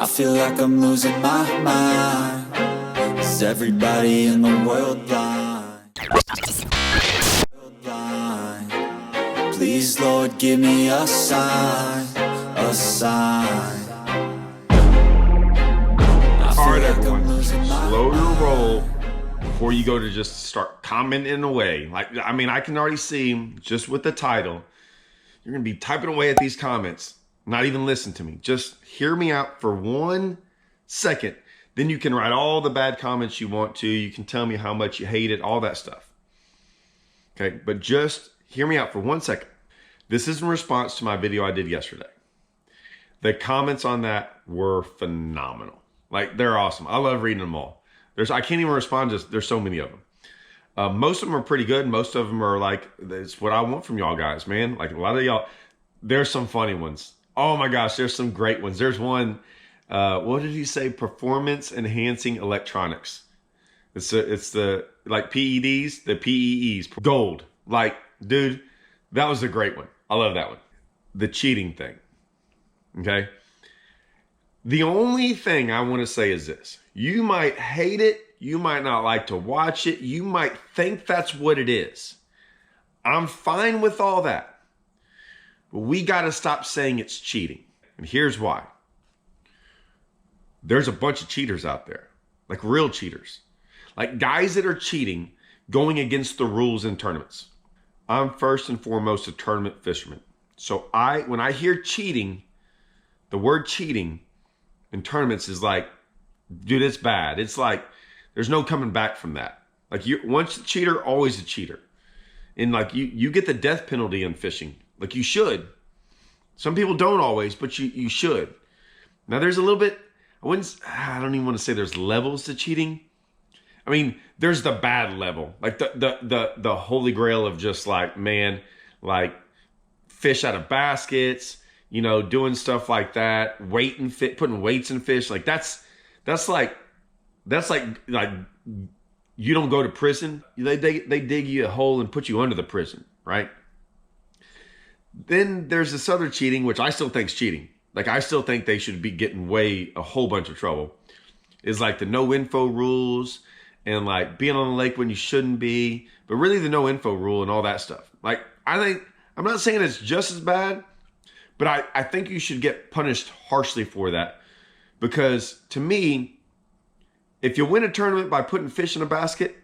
I feel like I'm losing my mind. Is everybody in the world blind? Please, Lord, give me a sign, a sign. All right, everyone, slow your roll before you go to just start commenting away. Like, I mean, I can already see just with the title, you're going to be typing away at these comments, not even listen to me. Just hear me out for 1 second. Then you can write all the bad comments you want to. You can tell me how much you hate it, all that stuff. Okay, but just hear me out for 1 second. This is in response to my video I did yesterday. The comments on that were phenomenal. Like, they're awesome. I love reading them all. I can't even respond to, there's so many of them. Most of them are pretty good. Most of them are like, it's what I want from y'all guys, man. Like, a lot of y'all, there's some funny ones. Oh my gosh, there's some great ones. There's one, what did he say? Performance enhancing electronics. It's the, like PEDs, the PEEs, gold. Like, dude, that was a great one. I love that one. The cheating thing, okay? The only thing I want to say is this. You might hate it. You might not like to watch it. You might think that's what it is. I'm fine with all that. But we got to stop saying it's cheating. And here's why. There's a bunch of cheaters out there. Like real cheaters. Like guys that are cheating, going against the rules in tournaments. I'm first and foremost a tournament fisherman. So when I hear cheating, the word cheating in tournaments is like, dude, it's bad. It's like, there's no coming back from that. Like, once a cheater, always a cheater. And like, you get the death penalty in fishing. Like, you should. Some people don't always, but you should. Now, there's a little bit, I don't even want to say there's levels to cheating. I mean, there's the bad level. Like, the holy grail of just like, man, like, fish out of baskets, you know, doing stuff like that, putting weights in fish. Like that's like you don't go to prison. They dig you a hole and put you under the prison, right? Then there's this other cheating, which I still think is cheating. Like, I still think they should be getting a whole bunch of trouble. Is like the no info rules and like being on the lake when you shouldn't be, but really the no info rule and all that stuff. Like, I'm not saying it's just as bad, but I think you should get punished harshly for that. Because to me, if you win a tournament by putting fish in a basket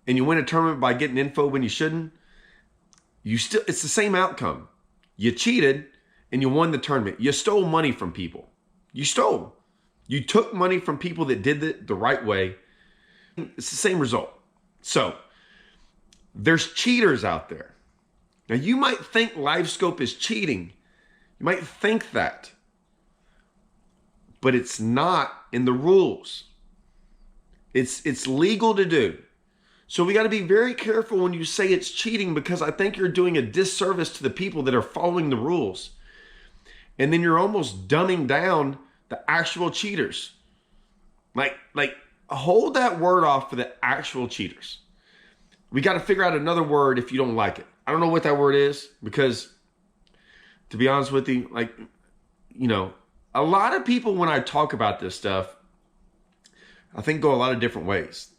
and you win a tournament by getting info when you shouldn't, it's the same outcome. You cheated and you won the tournament. You stole money from people. You stole. You took money from people that did it the right way. It's the same result. So there's cheaters out there. Now, you might think Livescope is cheating. You might think that, but it's not in the rules. It's legal to do. So we got to be very careful when you say it's cheating, because I think you're doing a disservice to the people that are following the rules. And then you're almost dumbing down the actual cheaters. Like hold that word off for the actual cheaters. We got to figure out another word if you don't like it. I don't know what that word is, because to be honest with you, like, you know, a lot of people, when I talk about this stuff, I think go a lot of different ways.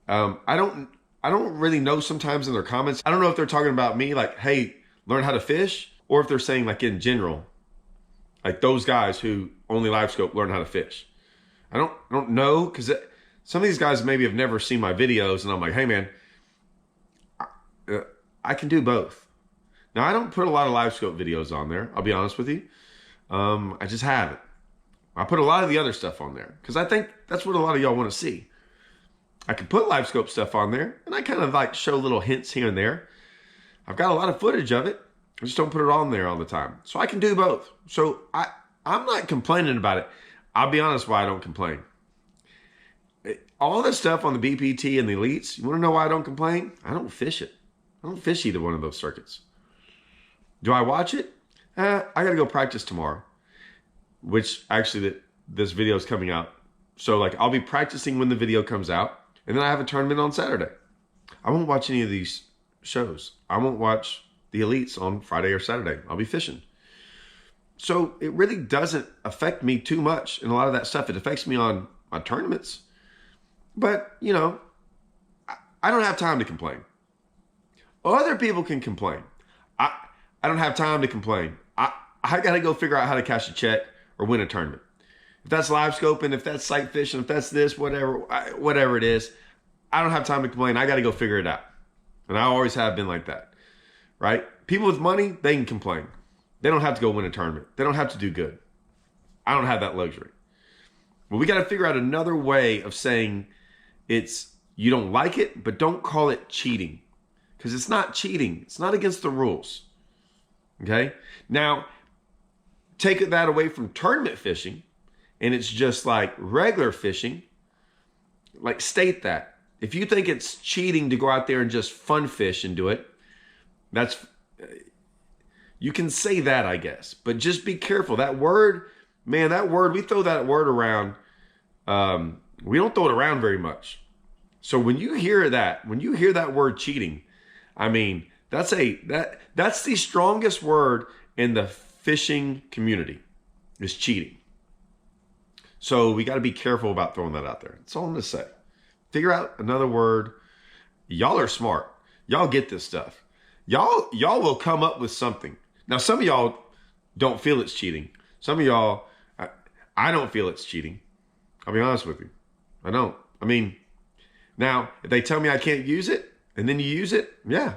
I don't really know sometimes in their comments. I don't know if they're talking about me, like, hey, learn how to fish, or if they're saying like in general, like those guys who only Livescope learn how to fish. I don't know, because some of these guys maybe have never seen my videos, and I'm like, hey man, I can do both. Now, I don't put a lot of Livescope videos on there, I'll be honest with you. I just haven't. I put a lot of the other stuff on there because I think that's what a lot of y'all want to see. I can put Livescope stuff on there, and I kind of like show little hints here and there. I've got a lot of footage of it. I just don't put it on there all the time. So I can do both. So I'm not complaining about it. I'll be honest why I don't complain. All this stuff on the BPT and the Elites, you want to know why I don't complain? I don't fish it. I don't fish either one of those circuits. Do I watch it? I got to go practice tomorrow, which actually this video is coming out. So like I'll be practicing when the video comes out, and then I have a tournament on Saturday. I won't watch any of these shows. I won't watch the Elites on Friday or Saturday. I'll be fishing. So it really doesn't affect me too much in a lot of that stuff. It affects me on tournaments. But, I don't have time to complain. Other people can complain. I don't have time to complain. I got to go figure out how to cash a check or win a tournament. If that's Livescope and if that's sight fishing, if that's this, whatever it is, I don't have time to complain. I got to go figure it out. And I always have been like that, right? People with money, they can complain. They don't have to go win a tournament. They don't have to do good. I don't have that luxury. But we got to figure out another way of saying you don't like it, but don't call it cheating. Because it's not cheating. It's not against the rules. Okay? Now, take that away from tournament fishing, and it's just like regular fishing. Like, state that. If you think it's cheating to go out there and just fun fish and do it, you can say that, I guess. But just be careful. That word, we throw that word around. We don't throw it around very much. So when you hear that word cheating, I mean, that's the strongest word in the fishing community is cheating. So we got to be careful about throwing that out there. That's all I'm going to say. Figure out another word. Y'all are smart. Y'all get this stuff. Y'all will come up with something. Now, some of y'all don't feel it's cheating. Some of y'all, I don't feel it's cheating. I'll be honest with you. I don't. I mean, now, if they tell me I can't use it, and then you use it, yeah.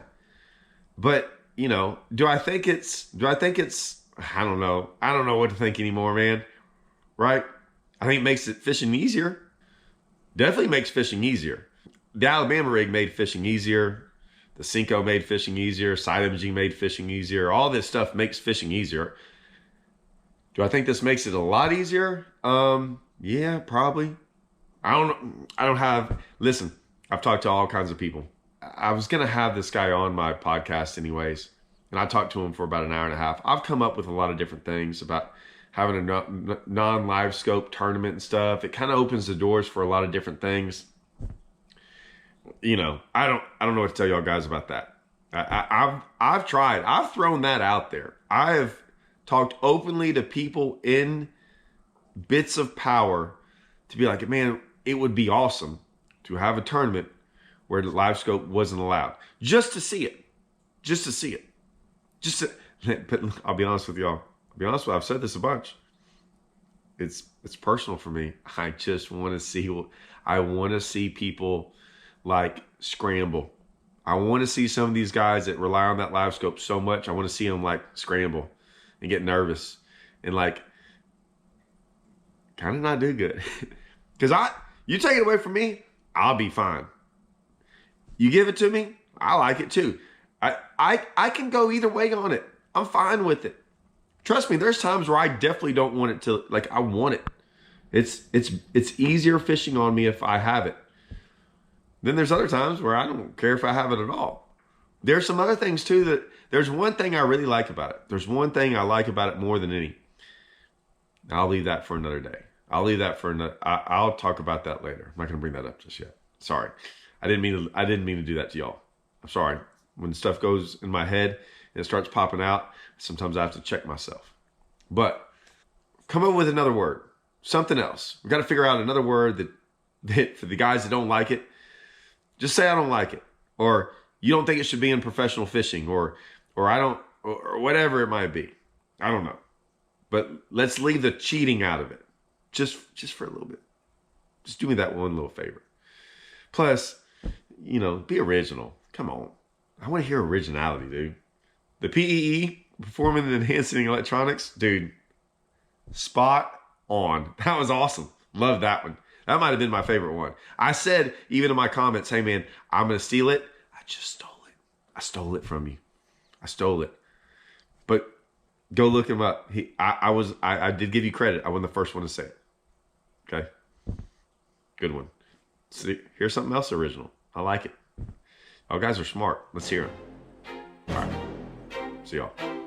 But, do I think it's, I don't know. I don't know what to think anymore, man. Right? I think it makes fishing easier. Definitely makes fishing easier. The Alabama rig made fishing easier. The Cinco made fishing easier. Side imaging made fishing easier. All this stuff makes fishing easier. Do I think this makes it a lot easier? Yeah, probably. Listen, I've talked to all kinds of people. I was going to have this guy on my podcast anyways, and I talked to him for about an hour and a half. I've come up with a lot of different things about having a non-Livescope tournament and stuff. It kind of opens the doors for a lot of different things. I don't know what to tell y'all guys about that. I've tried. I've thrown that out there. I have talked openly to people in bits of power to be like, man, it would be awesome to have a tournament where the Livescope wasn't allowed. Just to see it. But I'll be honest with y'all. I've said this a bunch. It's personal for me. I just want to see people like scramble. I want to see some of these guys that rely on that Livescope so much. I want to see them like scramble and get nervous and like kind of not do good. Because you take it away from me, I'll be fine. You give it to me, I like it too. I can go either way on it. I'm fine with it. Trust me, there's times where I definitely don't want it to, like, I want it. It's easier fishing on me if I have it. Then there's other times where I don't care if I have it at all. There's some other things too there's one thing I really like about it. There's one thing I like about it more than any. I'll leave that for another day. I'll talk about that later. I'm not going to bring that up just yet. Sorry. I didn't mean to do that to y'all. I'm sorry. When stuff goes in my head and it starts popping out, sometimes I have to check myself. But come up with another word. Something else. We've got to figure out another word that for the guys that don't like it, just say I don't like it. Or you don't think it should be in professional fishing. Or I don't, or whatever it might be. I don't know. But let's leave the cheating out of it. Just for a little bit. Just do me that one little favor. Plus, be original. Come on. I want to hear originality, dude. The PEE, Performing and Enhancing Electronics, dude, spot on. That was awesome. Love that one. That might have been my favorite one. I said, even in my comments, hey man, I'm going to steal it. I just stole it. I stole it from you. I stole it. But go look him up. I did give you credit. I wasn't the first one to say it. Okay. Good one. See, here's something else original. I like it. Y'all guys are smart. Let's hear them. All right. See y'all.